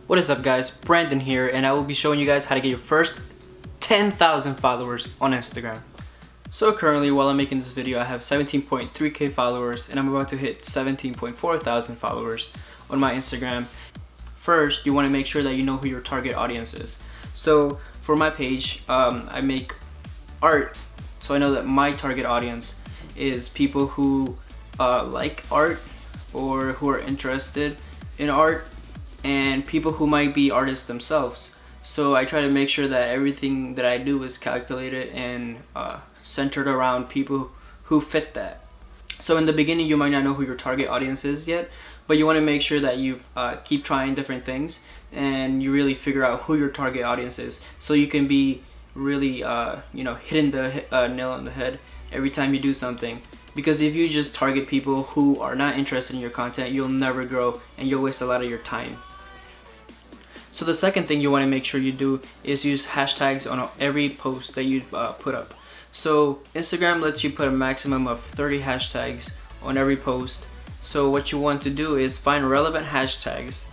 What is up guys, Brandon here, and I will be showing you guys how to get your first 10,000 followers on Instagram. So currently, while I'm making this video, I have 17.3k followers and I'm about to hit 17.4 thousand followers on my Instagram. First, you want to make sure that you know who your target audience is. So for my page, I make art, so I know that my target audience is people who like art or who are interested in art, and people who might be artists themselves. So I try to make sure that everything that I do is calculated and centered around people who fit that. So in the beginning, you might not know who your target audience is yet, but you want to make sure that you keep trying different things and you really figure out who your target audience is, so you can be really hitting the nail on the head every time you do something. Because if you just target people who are not interested in your content, you'll never grow and you'll waste a lot of your time. So the second thing you want to make sure you do is use hashtags on every post that you put up. So Instagram lets you put a maximum of 30 hashtags on every post. So what you want to do is find relevant hashtags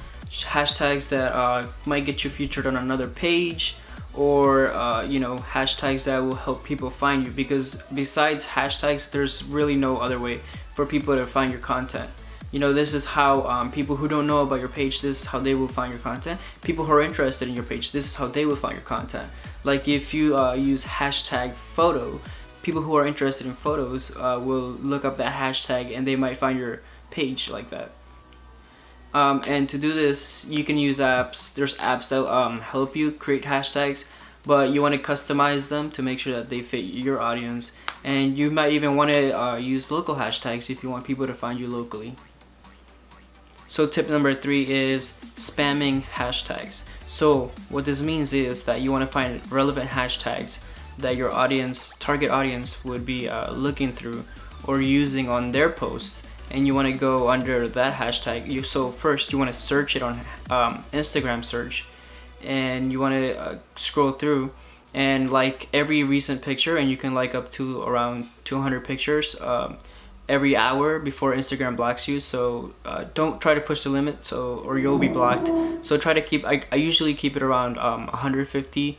that might get you featured on another page, or hashtags that will help people find you, because besides hashtags there's really no other way for people to find your content. This is how people who don't know about your page, this is how they will find your content. People who are interested in your page, this is how they will find your content. Like if you use hashtag photo, people who are interested in photos will look up that hashtag and they might find your page like that. And to do this, you can use apps. There's apps that help you create hashtags, but you want to customize them to make sure that they fit your audience. And you might even want to use local hashtags if you want people to find you locally. So tip number 3 is spamming hashtags. So what this means is that you want to find relevant hashtags that your target audience would be looking through or using on their posts, and you want to go under that hashtag. So first you want to search it on Instagram search, and you want to scroll through and like every recent picture, and you can like up to around 200 pictures every hour before Instagram blocks you. So don't try to push the limit, or you'll be blocked. So try to keep, I usually keep it around 150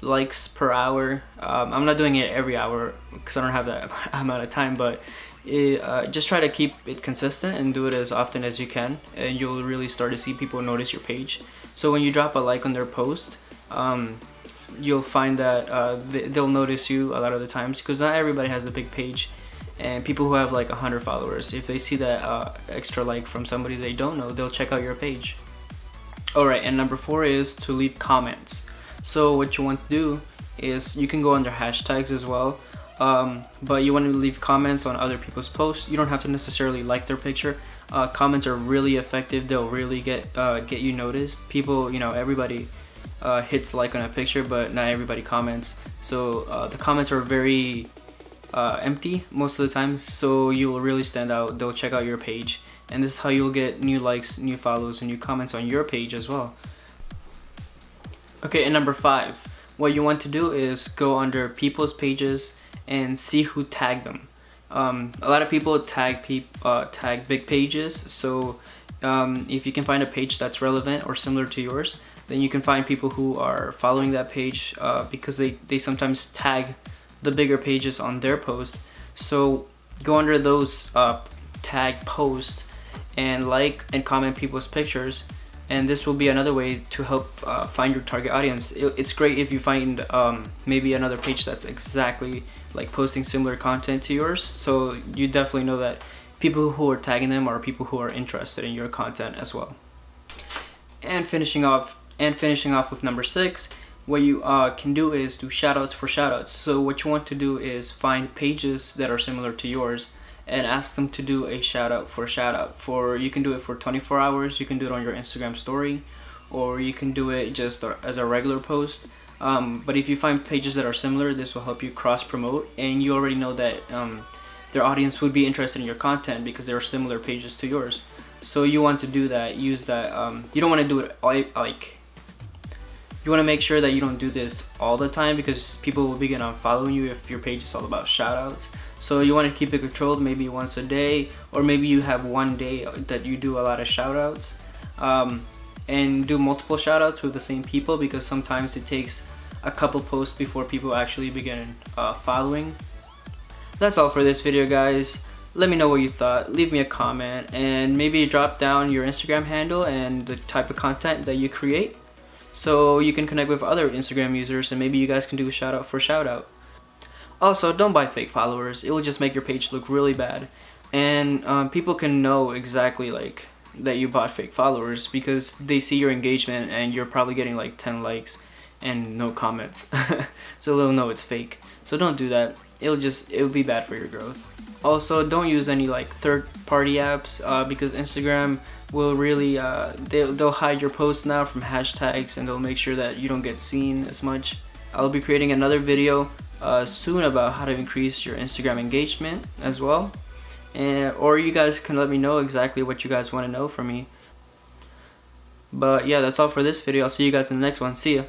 likes per hour. I'm not doing it every hour because I don't have that amount of time, but just try to keep it consistent and do it as often as you can, and you'll really start to see people notice your page. So when you drop a like on their post, you'll find that they'll notice you a lot of the times, because not everybody has a big page. And people who have like 100 followers, if they see that extra like from somebody they don't know, they'll check out your page. Alright, and number 4 is to leave comments. So what you want to do is, you can go under hashtags as well, but you want to leave comments on other people's posts. You don't have to necessarily like their picture. Comments are really effective. They'll really get you noticed. People, everybody hits like on a picture, but not everybody comments. So the comments are very empty most of the time, so you will really stand out. They'll check out your page, and this is how you'll get new likes, new follows, and new comments on your page as well. Okay, and number 5, what you want to do is go under people's pages and see who tagged them. A lot of people tag big pages, so if you can find a page that's relevant or similar to yours, then you can find people who are following that page, because they sometimes tag the bigger pages on their post. So go under those tag posts and like and comment people's pictures, and this will be another way to help find your target audience. It's great if you find maybe another page that's exactly like posting similar content to yours, so you definitely know that people who are tagging them are people who are interested in your content as well. And finishing off with number 6, what you can do is do shoutouts for shoutouts. So what you want to do is find pages that are similar to yours and ask them to do a shoutout for shoutout. You can do it for 24 hours, you can do it on your Instagram story, or you can do it just as a regular post. But if you find pages that are similar, this will help you cross promote, and you already know that their audience would be interested in your content because there are similar pages to yours. So you want to do that, use that. You don't want to do it you want to make sure that you don't do this all the time, because people will begin unfollowing you if your page is all about shoutouts. So you want to keep it controlled, maybe once a day, or maybe you have one day that you do a lot of shoutouts. and do multiple shout outs with the same people, because sometimes it takes a couple posts before people actually begin following. That's all for this video, guys. Let me know what you thought, leave me a comment, and maybe drop down your Instagram handle and the type of content that you create, so you can connect with other Instagram users and maybe you guys can do a shout out for shout out. Also, don't buy fake followers. It will just make your page look really bad, and people can know exactly like that you bought fake followers because they see your engagement and you're probably getting like 10 likes and no comments. So they'll know it's fake. So don't do that. It'll be bad for your growth. Also, don't use any like third-party apps because Instagram will really they'll hide your posts now from hashtags, and they'll make sure that you don't get seen as much. I'll be creating another video soon about how to increase your Instagram engagement as well, or you guys can let me know exactly what you guys want to know from me. But yeah, that's all for this video. I'll see you guys in the next one. See ya.